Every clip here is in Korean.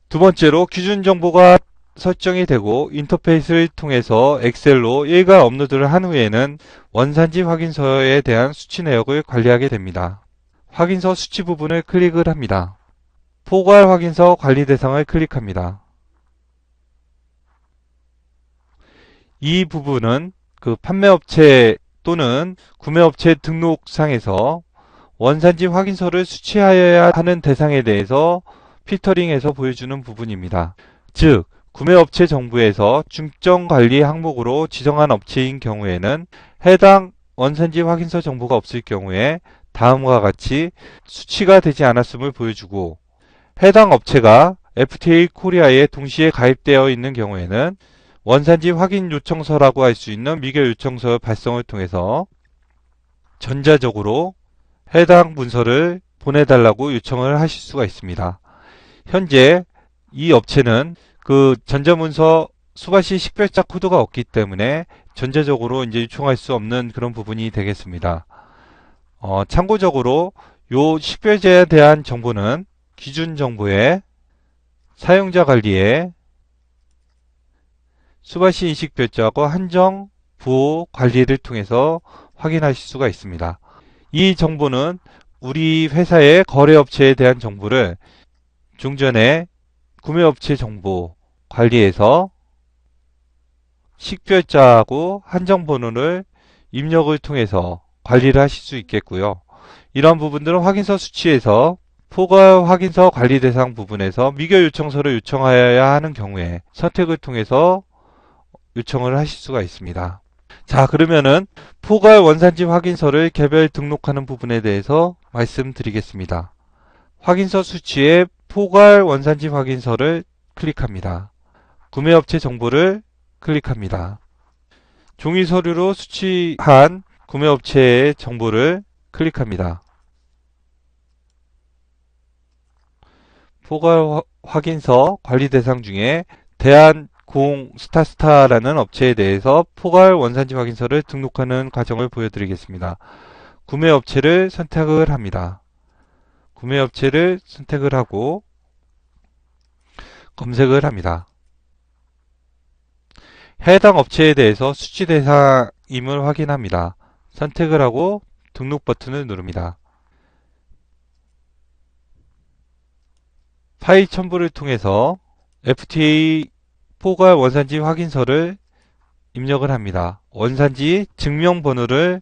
두 번째로 기준 정보가 설정이 되고 인터페이스를 통해서 엑셀로 일괄 업로드를 한 후에는 원산지 확인서에 대한 수치 내역을 관리하게 됩니다. 확인서 수치 부분을 클릭을 합니다. 포괄 확인서 관리 대상을 클릭합니다. 이 부분은 그 판매업체 또는 구매업체 등록상에서 원산지 확인서를 수취하여야 하는 대상에 대해서 필터링해서 보여주는 부분입니다. 즉, 구매업체 정보에서 중점관리 항목으로 지정한 업체인 경우에는 해당 원산지 확인서 정보가 없을 경우에 다음과 같이 수치가 되지 않았음을 보여주고, 해당 업체가 FTA 코리아에 동시에 가입되어 있는 경우에는 원산지 확인 요청서라고 할 수 있는 미결 요청서 발송을 통해서 전자적으로 해당 문서를 보내달라고 요청을 하실 수가 있습니다. 현재 이 업체는 그 전자문서 수바시 식별자 코드가 없기 때문에 전자적으로 이제 요청할 수 없는 그런 부분이 되겠습니다. 참고적으로 요 식별자에 대한 정보는 기준 정보에 사용자 관리에 수바시 인식별자하고 한정 부호 관리를 통해서 확인하실 수가 있습니다. 이 정보는 우리 회사의 거래업체에 대한 정보를 중전에 구매업체 정보 관리에서 식별자하고 한정번호를 입력을 통해서 관리를 하실 수 있겠고요. 이러한 부분들은 확인서 수치에서 포괄 확인서 관리 대상 부분에서 미결 요청서를 요청하여야 하는 경우에 선택을 통해서 요청을 하실 수가 있습니다. 자, 그러면은 포괄 원산지 확인서를 개별 등록하는 부분에 대해서 말씀드리겠습니다. 확인서 수치에 포괄 원산지 확인서를 클릭합니다. 구매업체 정보를 클릭합니다. 종이 서류로 수취한 구매업체의 정보를 클릭합니다. 포괄 확인서 관리 대상 중에 대한공스타스타라는 업체에 대해서 포괄 원산지 확인서를 등록하는 과정을 보여드리겠습니다. 구매업체를 선택을 합니다. 구매업체를 선택을 하고 검색을 합니다. 해당 업체에 대해서 수치 대상임을 확인합니다. 선택을 하고 등록 버튼을 누릅니다. 파일 첨부를 통해서 FTA 포괄 원산지 확인서를 입력을 합니다. 원산지 증명번호를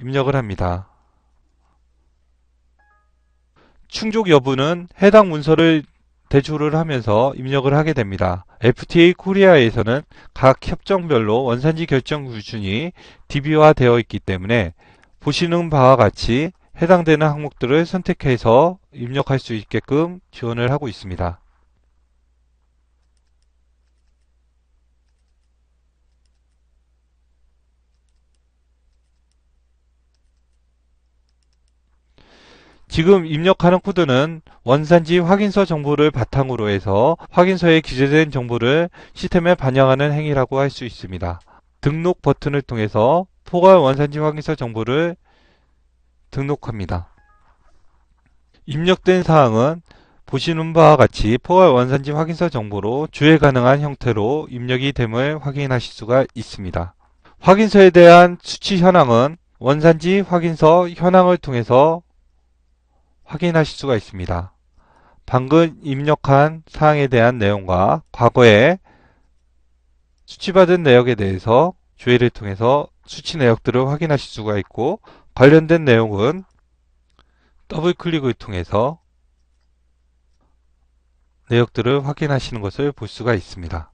입력을 합니다. 충족 여부는 해당 문서를 대조를 하면서 입력을 하게 됩니다. FTA 코리아에서는 각 협정별로 원산지 결정 기준이 DB화되어 있기 때문에 보시는 바와 같이 해당되는 항목들을 선택해서 입력할 수 있게끔 지원을 하고 있습니다. 지금 입력하는 코드는 원산지 확인서 정보를 바탕으로 해서 확인서에 기재된 정보를 시스템에 반영하는 행위라고 할 수 있습니다. 등록 버튼을 통해서 포괄 원산지 확인서 정보를 등록합니다. 입력된 사항은 보시는 바와 같이 포괄 원산지 확인서 정보로 조회 가능한 형태로 입력이 됨을 확인하실 수가 있습니다. 확인서에 대한 수치 현황은 원산지 확인서 현황을 통해서 확인하실 수가 있습니다. 방금 입력한 사항에 대한 내용과 과거에 수치받은 내역에 대해서 조회를 통해서 수치 내역들을 확인하실 수가 있고, 관련된 내용은 더블 클릭을 통해서 내역들을 확인하시는 것을 볼 수가 있습니다.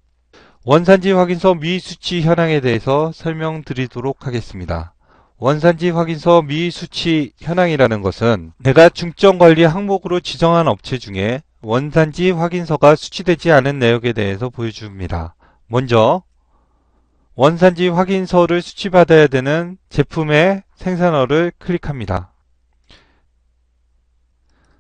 원산지 확인서 미수치 현황에 대해서 설명드리도록 하겠습니다. 원산지 확인서 미수치 현황이라는 것은 내가 중점관리 항목으로 지정한 업체 중에 원산지 확인서가 수치되지 않은 내역에 대해서 보여줍니다. 먼저 원산지 확인서를 수치받아야 되는 제품의 생산어를 클릭합니다.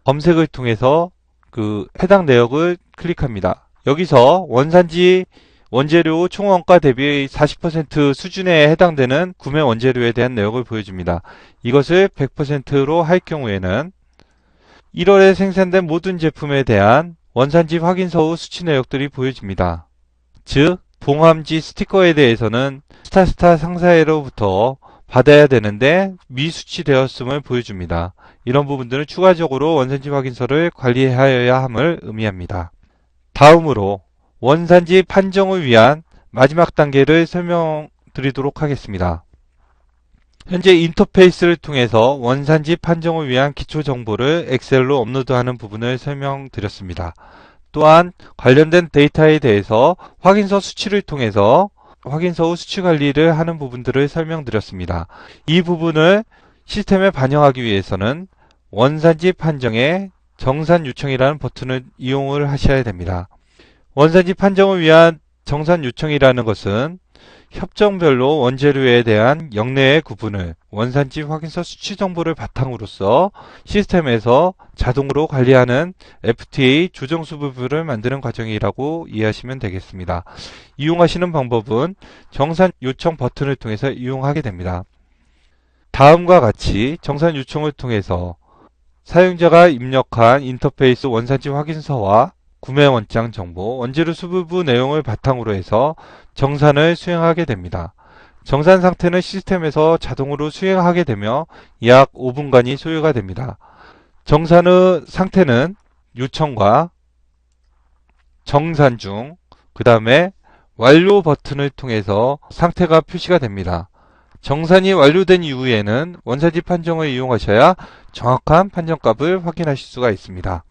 검색을 통해서 그 해당 내역을 클릭합니다. 여기서 원산지 원재료 총원가 대비 40% 수준에 해당되는 구매 원재료에 대한 내역을 보여줍니다. 이것을 100%로 할 경우에는 1월에 생산된 모든 제품에 대한 원산지 확인서 후 수치 내역들이 보여집니다. 즉, 봉함지 스티커에 대해서는 스타스타 상사로부터 받아야 되는데 미수치되었음을 보여줍니다. 이런 부분들은 추가적으로 원산지 확인서를 관리하여야 함을 의미합니다. 다음으로 원산지 판정을 위한 마지막 단계를 설명드리도록 하겠습니다. 현재 인터페이스를 통해서 원산지 판정을 위한 기초 정보를 엑셀로 업로드하는 부분을 설명드렸습니다. 또한 관련된 데이터에 대해서 확인서 수치를 통해서 확인서 후 수치 관리를 하는 부분들을 설명드렸습니다. 이 부분을 시스템에 반영하기 위해서는 원산지 판정의 정산 요청이라는 버튼을 이용을 하셔야 됩니다. 원산지 판정을 위한 정산 요청이라는 것은 협정별로 원재료에 대한 역내의 구분을 원산지 확인서 수치 정보를 바탕으로서 시스템에서 자동으로 관리하는 FTA 조정수 부분을 만드는 과정이라고 이해하시면 되겠습니다. 이용하시는 방법은 정산 요청 버튼을 통해서 이용하게 됩니다. 다음과 같이 정산 요청을 통해서 사용자가 입력한 인터페이스 원산지 확인서와 구매 원장 정보, 원재료 수부부 내용을 바탕으로 해서 정산을 수행하게 됩니다. 정산 상태는 시스템에서 자동으로 수행하게 되며 약 5분간이 소요가 됩니다. 정산의 상태는 요청과 정산 중, 그 다음에 완료 버튼을 통해서 상태가 표시가 됩니다. 정산이 완료된 이후에는 원산지 판정을 이용하셔야 정확한 판정값을 확인하실 수가 있습니다.